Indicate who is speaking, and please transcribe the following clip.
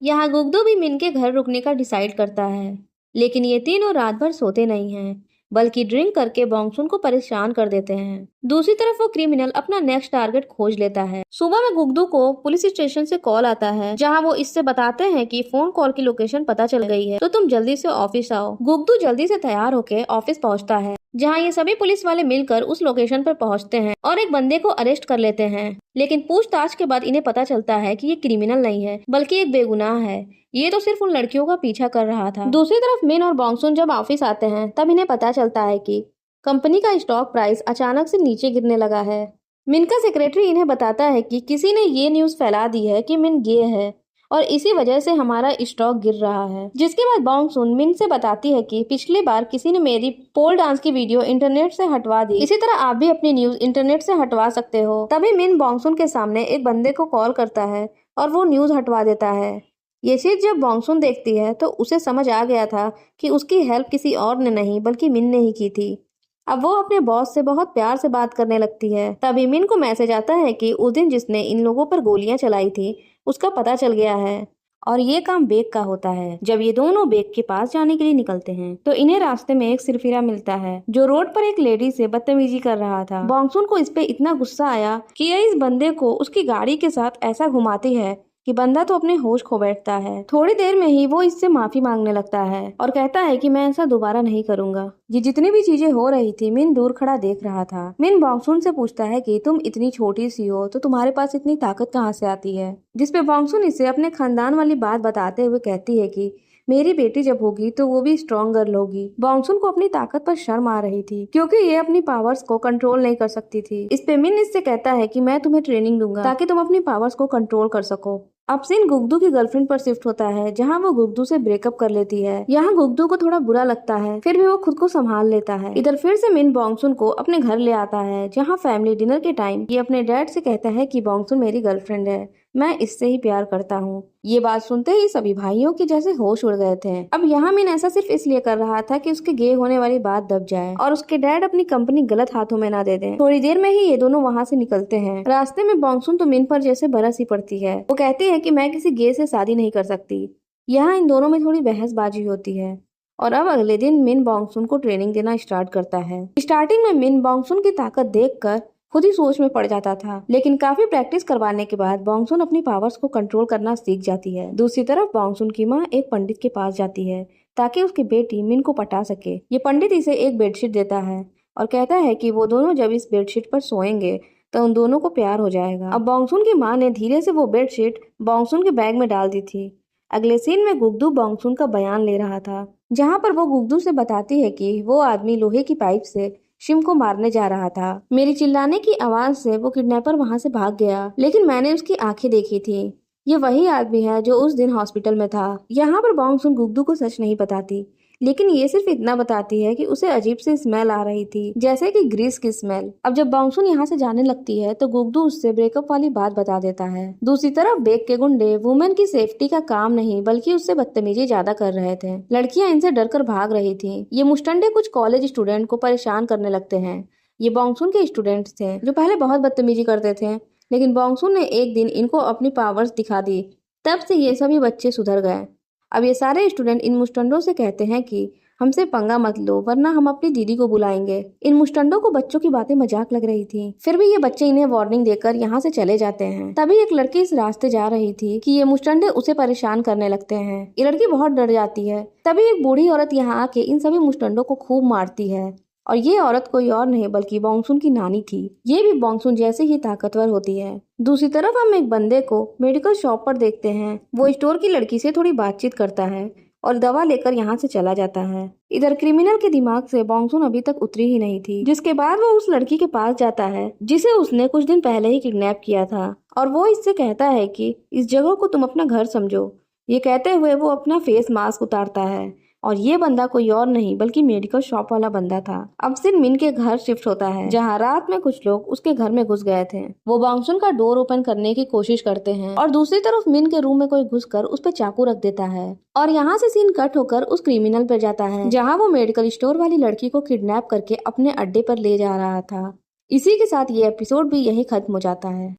Speaker 1: यहाँ गुगदू भी मिन के घर रुकने का डिसाइड करता है, लेकिन ये तीनों रात भर सोते नहीं हैं, बल्कि ड्रिंक करके बॉन्गसुन को परेशान कर देते हैं। दूसरी तरफ वो क्रिमिनल अपना नेक्स्ट टारगेट खोज लेता है। सुबह में गुगदू को पुलिस स्टेशन से कॉल आता है, जहां वो इससे बताते हैं कि फोन कॉल की लोकेशन पता चल गई है, तो तुम जल्दी से ऑफिस आओ। गुगदू जल्दी से तैयार होकर ऑफिस पहुंचता है, जहां ये सभी पुलिस वाले मिलकर उस लोकेशन पर पहुंचते हैं और एक बंदे को अरेस्ट कर लेते हैं। लेकिन पूछताछ के बाद इन्हें पता चलता है कि ये क्रिमिनल नहीं है, बल्कि एक बेगुनाह है। ये तो सिर्फ उन लड़कियों का पीछा कर रहा था। दूसरी तरफ मिन और बॉन्गसुन जब ऑफिस आते हैं, तब इन्हें पता चलता है कि कंपनी का स्टॉक प्राइस अचानक से नीचे गिरने लगा है। मिन का सेक्रेटरी इन्हें बताता है कि किसी ने ये न्यूज फैला दी है कि मिन गे है और इसी वजह से हमारा स्टॉक गिर रहा है। जिसके बाद बॉन्गसुन मिन से बताती है कि पिछली बार किसी ने मेरी पोल डांस की वीडियो इंटरनेट से हटवा दी, इसी तरह आप भी अपनी न्यूज इंटरनेट से हटवा सकते हो। तभी मिन बॉन्गसुन के सामने एक बंदे को कॉल करता है और वो न्यूज हटवा देता है। ये चीज जब बॉन्गसुन देखती है तो उसे समझ आ गया था कि उसकी हेल्प किसी और ने नहीं बल्कि मिन ने ही की थी। अब वो अपने बॉस से बहुत प्यार से बात करने लगती है। तभी मिन को मैसेज आता है कि उस दिन जिसने इन लोगों पर गोलियां चलाई थी उसका पता चल गया है और ये काम बेक का होता है। जब ये दोनों बेक के पास जाने के लिए निकलते हैं तो इन्हें रास्ते में एक सिरफिरा मिलता है जो रोड पर एक लेडी से बदतमीजी कर रहा था। बॉन्गसुन को इस पे इतना गुस्सा आया कि ये इस बंदे को उसकी गाड़ी के साथ ऐसा घुमाती है कि बंदा तो अपने होश खो बैठता है। थोड़ी देर में ही वो इससे माफी मांगने लगता है और कहता है कि मैं ऐसा दोबारा नहीं करूंगा। ये जितनी भी चीजें हो रही थी मिन दूर खड़ा देख रहा था। मिन बॉन्गसुन से पूछता है कि तुम इतनी छोटी सी हो तो तुम्हारे पास इतनी ताकत कहाँ से आती है, जिसपे बॉन्गसुन इसे अपने खानदान वाली बात बताते हुए कहती है कि मेरी बेटी जब होगी तो वो भी स्ट्रॉन्ग गर्ल होगी। बॉन्गसुन को अपनी ताकत पर शर्म आ रही थी क्योंकि ये अपनी पावर्स को कंट्रोल नहीं कर सकती थी। इस पे मिन इससे कहता है कि मैं तुम्हें ट्रेनिंग दूंगा ताकि तुम अपनी पावर्स को कंट्रोल कर सको। अब सीन गुगदू की गर्लफ्रेंड पर शिफ्ट होता है, जहां वो गुगदू से ब्रेकअप कर लेती है। यहाँ गुगदू को थोड़ा बुरा लगता है, फिर भी वो खुद को संभाल लेता है। इधर फिर से मिन बॉन्गसुन को अपने घर ले आता है, जहाँ फैमिली डिनर के टाइम ये अपने डैड से कहता है कि बॉन्गसुन मेरी गर्लफ्रेंड है, मैं इससे ही प्यार करता हूँ। ये बात सुनते ही सभी भाइयों के जैसे होश उड़ गए थे। अब यहाँ मिन ऐसा सिर्फ इसलिए कर रहा था कि उसके गे होने वाली बात दब जाए और उसके डैड अपनी कंपनी गलत हाथों में ना दे दें। थोड़ी देर में ही ये दोनों वहाँ से निकलते हैं। रास्ते में बॉन्गसुन तो मिन पर जैसे बरस ही पड़ती है। वो कहती है कि मैं किसी गे से शादी नहीं कर सकती। यहाँ इन दोनों में थोड़ी बहसबाजी होती है और अब अगले दिन मिन बॉन्गसुन को ट्रेनिंग देना स्टार्ट करता है। स्टार्टिंग में मिन बॉन्गसुन की ताकत देखकर खुद ही सोच में पड़ जाता था, लेकिन काफी प्रैक्टिस करवाने के बाद बॉन्गसुन अपनी पावर्स को कंट्रोल करना सीख जाती है। दूसरी तरफ बॉन्गसुन की माँ एक पंडित के पास जाती है ताकि उसकी बेटी मिन को पटा सके। ये पंडित इसे एक बेडशीट देता है और कहता है कि वो दोनों जब इस बेडशीट पर सोएंगे तो उन दोनों को प्यार हो जाएगा। अब बॉन्गसुन की माँ ने धीरे से वो बेडशीट बॉन्गसुन के बैग में डाल दी थी। अगले सीन में गुगदू बॉन्गसुन का बयान ले रहा था, जहाँ पर वो गुगदू से बताती है कि वो आदमी लोहे की पाइप से शिम को मारने जा रहा था। मेरी चिल्लाने की आवाज से वो किडनैपर वहाँ से भाग गया, लेकिन मैंने उसकी आंखें देखी थी। ये वही आदमी है जो उस दिन हॉस्पिटल में था। यहाँ पर बॉन्गसुन गुगदू को सच नहीं बताती, लेकिन ये सिर्फ इतना बताती है कि उसे अजीब सी स्मेल आ रही थी, जैसे कि ग्रीस की स्मेल। अब जब बॉन्गसुन यहाँ से जाने लगती है तो गुगदू उससे ब्रेकअप वाली बात बता देता है। दूसरी तरफ बेक के गुंडे वुमेन की सेफ्टी का काम नहीं बल्कि उससे बदतमीजी ज्यादा कर रहे थे। लड़कियां इनसे डरकर भाग रही थी। ये मुस्टंडे कुछ कॉलेज स्टूडेंट को परेशान करने लगते हैं। ये बॉन्गसुन के स्टूडेंट्स थे जो पहले बहुत बदतमीजी करते थे, लेकिन बॉन्गसुन ने एक दिन इनको अपनी पावर्स दिखा दी। तब से ये सभी बच्चे सुधर गए। अब ये सारे स्टूडेंट इन मुस्टंडों से कहते हैं कि हमसे पंगा मत लो वरना हम अपनी दीदी को बुलाएंगे। इन मुस्टंडों को बच्चों की बातें मजाक लग रही थी, फिर भी ये बच्चे इन्हें वार्निंग देकर यहाँ से चले जाते हैं। तभी एक लड़की इस रास्ते जा रही थी कि ये मुस्टंडे उसे परेशान करने लगते हैं। ये लड़की बहुत डर जाती है। तभी एक बूढ़ी औरत यहाँ आके इन सभी मुस्टंडों को खूब मारती है और ये औरत कोई और नहीं बल्कि बॉन्गसुन की नानी थी। ये भी बॉन्गसुन जैसे ही ताकतवर होती है। दूसरी तरफ हम एक बंदे को मेडिकल शॉप पर देखते हैं। वो स्टोर की लड़की से थोड़ी बातचीत करता है और दवा लेकर यहाँ से चला जाता है। इधर क्रिमिनल के दिमाग से बॉन्गसुन अभी तक उतरी ही नहीं थी, जिसके बाद वो उस लड़की के पास जाता है जिसे उसने कुछ दिन पहले ही किडनैप किया था और वो इससे कहता है कि इस जगह को तुम अपना घर समझो। ये कहते हुए वो अपना फेस मास्क उतारता है और ये बंदा कोई और नहीं बल्कि मेडिकल शॉप वाला बंदा था। अब सिन मिन के घर शिफ्ट होता है, जहाँ रात में कुछ लोग उसके घर में घुस गए थे। वो बॉन्गसुन का डोर ओपन करने की कोशिश करते हैं और दूसरी तरफ मिन के रूम में कोई घुसकर उस पर चाकू रख देता है और यहाँ से सीन कट होकर उस क्रिमिनल पर जाता है, जहाँ वो मेडिकल स्टोर वाली लड़की को किडनैप करके अपने अड्डे पर ले जा रहा था। इसी के साथ ये एपिसोड भी यही खत्म हो जाता है।